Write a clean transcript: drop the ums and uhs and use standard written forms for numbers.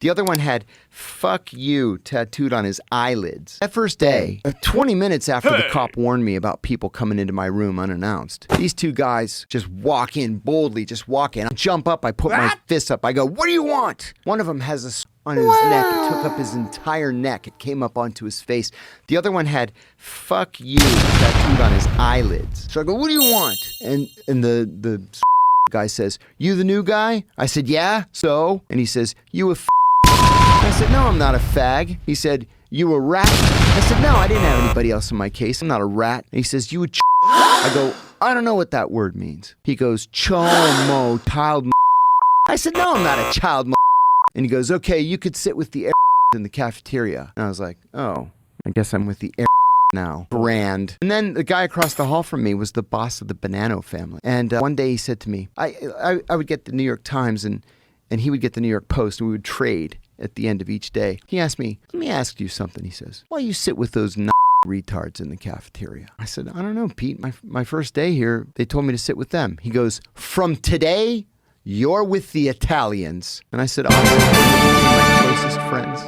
The other one had "fuck you" tattooed on his eyelids. That first day, 20 minutes after the cop warned me about people coming into my room unannounced, these two guys just walk in boldly, just walk in. I jump up, I put my fist up, I go, "What do you want?" One of them has a on his neck. It took up his entire neck. It came up onto his face. The other one had "fuck you" tattooed on his eyelids. So I go, "What do you want?" And the guy says, "You the new guy?" I said, "Yeah, so?" And he says, "You a I said, "No, I'm not a fag." He said, "You a rat?" I said, "No, I didn't have anybody else in my case. I'm not a rat." And he says, "You a I go, "I don't know what that word means." He goes, "Chomo, child I said, "No, I'm not a child And he goes, "Okay, you could sit with the in the cafeteria." And I was like, "Oh, I guess I'm with the now brand." And then the guy across the hall from me was the boss of the Bonanno family. And one day he said to me, I would get the New York Times and he would get the New York Post, and we would trade at the end of each day. He asked me, "Let me ask you something," he says. "Why you sit with those retards in the cafeteria?" I said, "I don't know, Pete. My first day here, they told me to sit with them." He goes, "From today, you're with the Italians." And I said, "Oh, my closest friends."